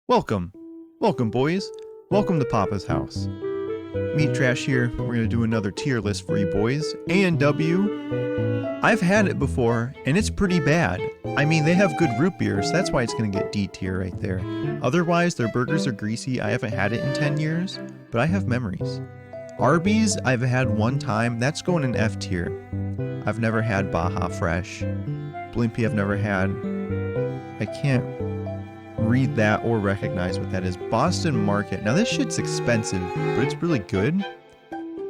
Welcome. Welcome, boys. Welcome to Papa's house. Meat Trash here. We're going to do another tier list for you boys. A&W. I've had it before, and it's pretty bad. I mean, they have good root beers. That's why it's going to get D tier right there. Otherwise, their burgers are greasy. I haven't had it in 10 years, but I have memories. Arby's, I've had one time. That's going in F tier. I've never had Baja Fresh. Blimpie, I've never had. I can't read that or recognize what that is. Boston Market. Now this shit's expensive, but it's really good.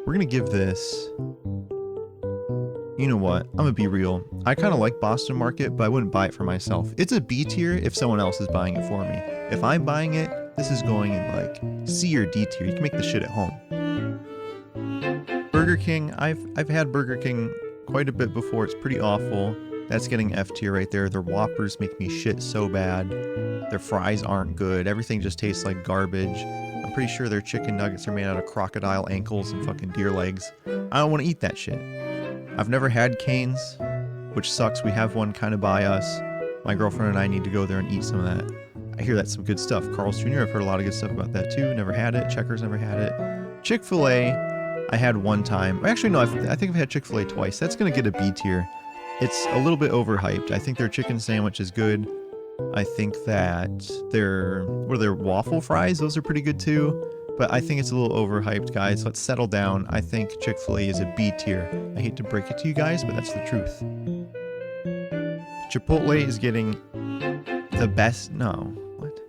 We're gonna give this... You know what? I'm gonna be real. I kind of like Boston Market, but I wouldn't buy it for myself. It's a B tier if someone else is buying it for me. If I'm buying it, this is going in like C or D tier. You can make the shit at home. Burger King. I've had Burger King quite a bit before. It's pretty awful. That's getting F tier right there. Their Whoppers make me shit so bad. Their fries aren't good. Everything just tastes like garbage. I'm pretty sure their chicken nuggets are made out of crocodile ankles and fucking deer legs. I don't want to eat that shit. I've never had Cane's, which sucks. We have one kind of by us. My girlfriend and I need to go there and eat some of that. I hear that's some good stuff. Carl's Jr., I've heard a lot of good stuff about that too. Never had it. Checkers, never had it. Chick-fil-A, I had one time. Actually, no, I think I've had Chick-fil-A twice. That's going to get a B tier. It's a little bit overhyped. I think their chicken sandwich is good. I think that their waffle fries, those are pretty good too. But I think it's a little overhyped, guys. Let's settle down. I think Chick-fil-A is a B tier. I hate to break it to you guys, but that's the truth. Chipotle is getting the best. No. What?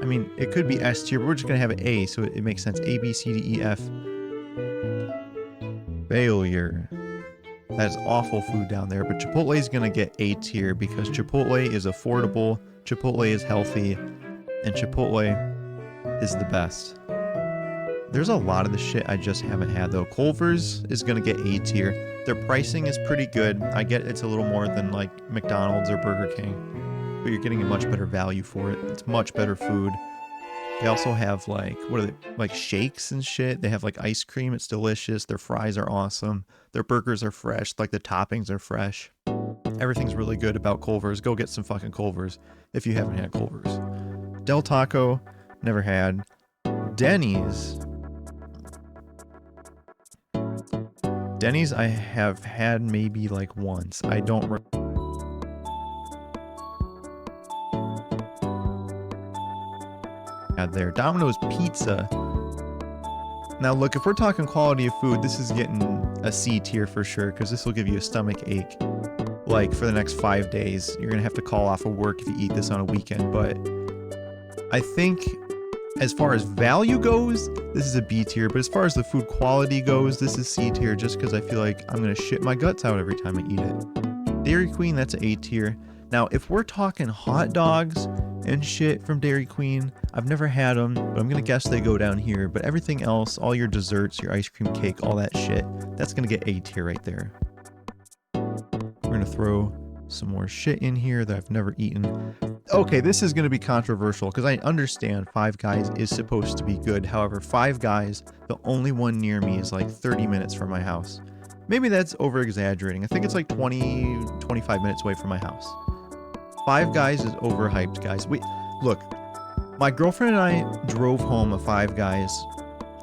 I mean, it could be S tier, but we're just going to have an A, so it makes sense. A, B, C, D, E, F. Failure. That is awful food down there, but Chipotle is going to get A tier because Chipotle is affordable, Chipotle is healthy, and Chipotle is the best. There's a lot of the shit I just haven't had though. Culver's is going to get A tier. Their pricing is pretty good. I get it's a little more than like McDonald's or Burger King, but you're getting a much better value for it. It's much better food. They also have like, what are they, like shakes and shit. They have like ice cream. It's delicious. Their fries are awesome. Their burgers are fresh. Like the toppings are fresh. Everything's really good about Culver's. Go get some fucking Culver's if you haven't had Culver's. Del Taco, never had. Denny's. Denny's I have had maybe like once. I don't remember. There. Domino's Pizza. Now look, if we're talking quality of food, this is getting a C tier for sure, because this will give you a stomach ache like for the next 5 days. You're gonna have to call off of work if you eat this on a weekend. But I think as far as value goes, this is a B tier, but as far as the food quality goes, this is C tier, just because I feel like I'm gonna shit my guts out every time I eat it. Dairy Queen, that's A tier. Now if we're talking hot dogs and shit from Dairy Queen, I've never had them, but I'm gonna guess they go down here. But everything else, all your desserts, your ice cream cake, all that shit, that's gonna get A tier right there. We're gonna throw some more shit in here that I've never eaten. Okay, this is gonna be controversial because I understand Five Guys is supposed to be good. However, Five Guys, the only one near me, is like 30 minutes from my house. Maybe that's over exaggerating. I think it's like 25 minutes away from my house. Five Guys is overhyped, guys. Look, my girlfriend and I drove home a Five Guys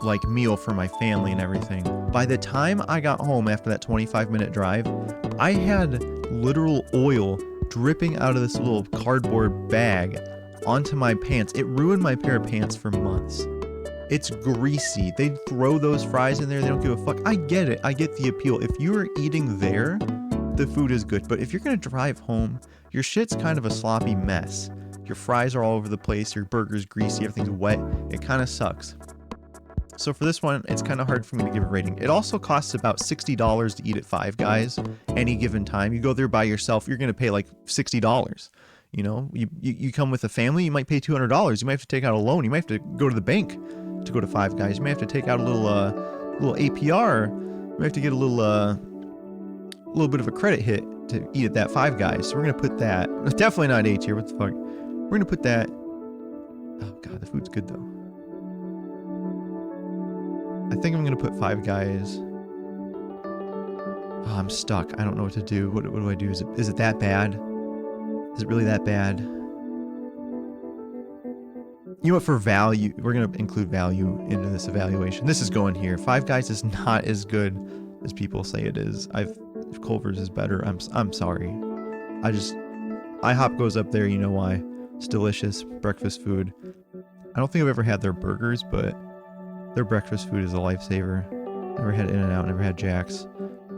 like meal for my family and everything. By the time I got home after that 25-minute drive, I had literal oil dripping out of this little cardboard bag onto my pants. It ruined my pair of pants for months. It's greasy. They throw those fries in there. They don't give a fuck. I get it. I get the appeal. If you are eating there, the food is good. But if you're going to drive home, your shit's kind of a sloppy mess. Your fries are all over the place. Your burger's greasy. Everything's wet. It kind of sucks. So for this one, it's kind of hard for me to give a rating. It also costs about $60 to eat at Five Guys any given time. You go there by yourself, you're going to pay like $60. You know, you come with a family, you might pay $200. You might have to take out a loan. You might have to go to the bank to go to Five Guys. You may have to take out a little APR. You might have to get a little bit of a credit hit to eat at that Five Guys. So we're gonna put that. Definitely not A tier. What the fuck? We're gonna put that. Oh god, the food's good though. I think I'm gonna put Five Guys. Oh, I'm stuck. I don't know what to do. What do I do? Is it that bad? Is it really that bad? You know what, for value, we're going to include value into this evaluation. This is going here. Five Guys is not as good as people say it is. If Culver's is better, I'm sorry. IHOP goes up there, you know why. It's delicious, breakfast food. I don't think I've ever had their burgers, but their breakfast food is a lifesaver. Never had In-N-Out, never had Jack's.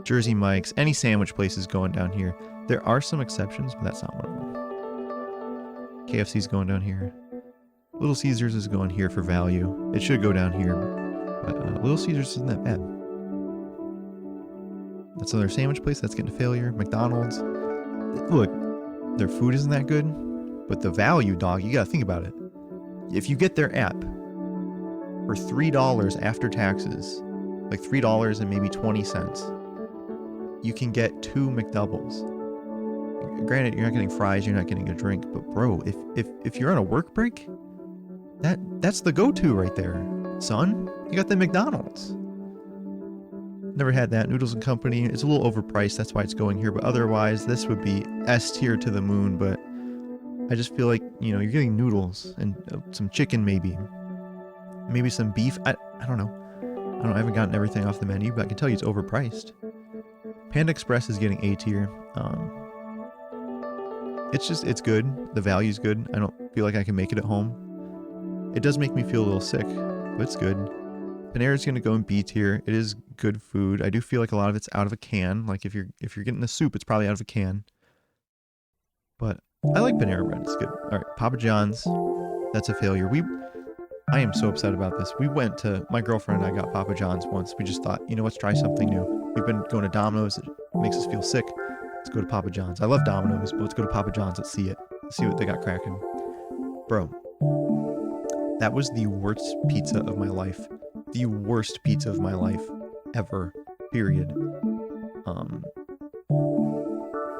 Jersey Mike's, any sandwich place is going down here. There are some exceptions, but that's not one of them. KFC's going down here. Little Caesars is going here for value. It should go down here, but Little Caesars isn't that bad. That's another sandwich place that's getting a failure. McDonald's. Look, their food isn't that good, but the value, dog, you gotta think about it. If you get their app for $3 after taxes, like $3 and maybe 20 cents, you can get 2 McDoubles. Granted, you're not getting fries, you're not getting a drink, but bro, if you're on a work break, that's the go-to right there, son. You got the McDonald's. Never had that. Noodles and Company. It's a little overpriced, that's why it's going here, but otherwise this would be S tier to the moon. But I just feel like, you know, you're getting noodles and some chicken, maybe some beef. I don't know. I haven't gotten everything off the menu, but I can tell you it's overpriced. Panda Express is getting A tier. It's good. The value's good. I don't feel like I can make it at home. It does make me feel a little sick, but it's good. Panera's gonna go in B tier. It is good food. I do feel like a lot of it's out of a can. Like if you're getting the soup, it's probably out of a can. But I like Panera Bread. It's good. All right, Papa John's. That's a failure. I am so upset about this. My girlfriend and I got Papa John's once. We just thought, you know, let's try something new. We've been going to Domino's. It makes us feel sick. Let's go to Papa John's. I love Domino's, but let's go to Papa John's. Let's see it. Let's see what they got cracking. Bro, that was the worst pizza of my life. The worst pizza of my life ever. Period.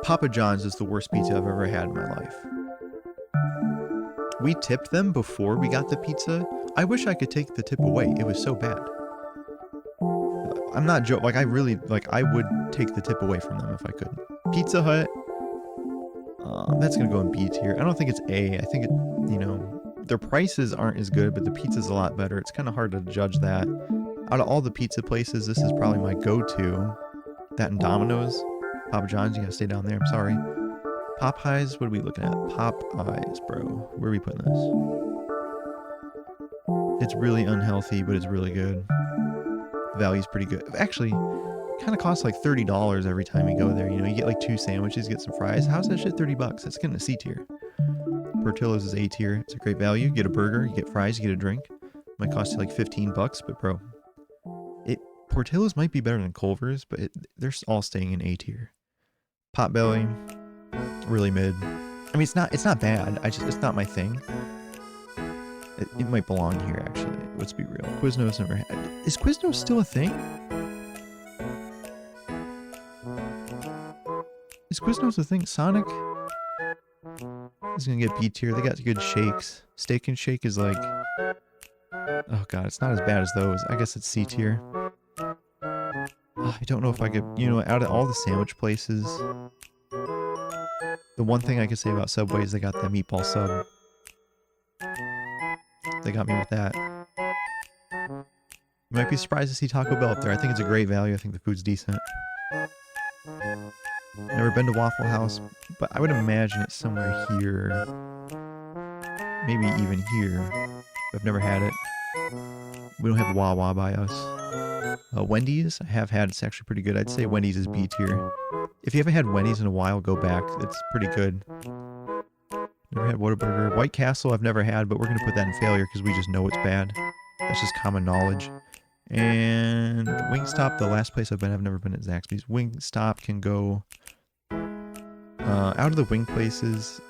Papa John's is the worst pizza I've ever had in my life. We tipped them before we got the pizza. I wish I could take the tip away. It was so bad. I'm not joking. Like, I would take the tip away from them if I could. Pizza Hut. That's going to go in B tier. I don't think it's A. I think it, you know, their prices aren't as good, but the pizza's a lot better. It's kind of hard to judge that. Out of all the pizza places, this is probably my go-to. That and Domino's. Papa John's, you gotta stay down there. I'm sorry. Popeyes, what are we looking at? Popeyes, bro. Where are we putting this? It's really unhealthy, but it's really good. The value's pretty good. Actually, kind of costs like $30 every time you go there. You know, you get like 2 sandwiches, get some fries. How's that shit $30? That's getting a C tier. Portillo's is A tier. It's a great value. You get a burger, you get fries, you get a drink. Might cost you like $15, but bro, Portillo's might be better than Culver's, but they're all staying in A tier. Potbelly, really mid. I mean, it's not bad. It's not my thing. It might belong here, actually. Let's be real. Quiznos never had. Is Quiznos still a thing? Is Quiznos a thing? Sonic is gonna get B tier. They got good shakes. Steak and Shake is like, oh god, it's not as bad as those. I guess it's C tier. I don't know if I could, you know, out of all the sandwich places, the one thing I could say about Subway is they got the meatball sub. They got me with that. You might be surprised to see Taco Bell up there. I think it's a great value. I think the food's decent. Never been to Waffle House, but I would imagine it's somewhere here. Maybe even here. I've never had it. We don't have Wawa by us. Wendy's, I have had. It's actually pretty good. I'd say Wendy's is B tier. If you haven't had Wendy's in a while, go back. It's pretty good. Never had Whataburger. White Castle I've never had, but we're going to put that in failure because we just know it's bad. That's just common knowledge. And Wingstop, the last place I've never been at Zaxby's. Wingstop can go out of the wing places.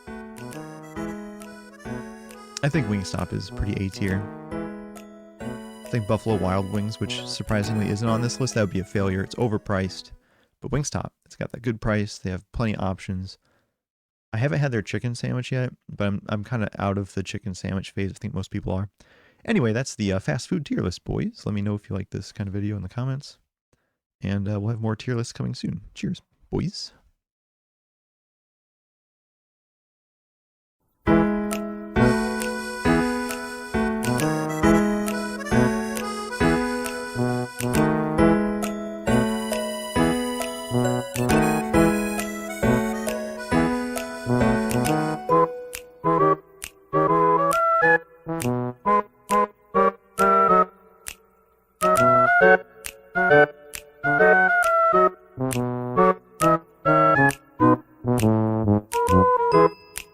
I think Wingstop is pretty A tier. I think Buffalo Wild Wings, which surprisingly isn't on this list, that would be a failure. It's overpriced. But Wingstop, it's got that good price. They have plenty of options. I haven't had their chicken sandwich yet, but I'm kind of out of the chicken sandwich phase. I think most people are. Anyway, that's the fast food tier list, boys. Let me know if you like this kind of video in the comments. And we'll have more tier lists coming soon. Cheers, boys. Bye.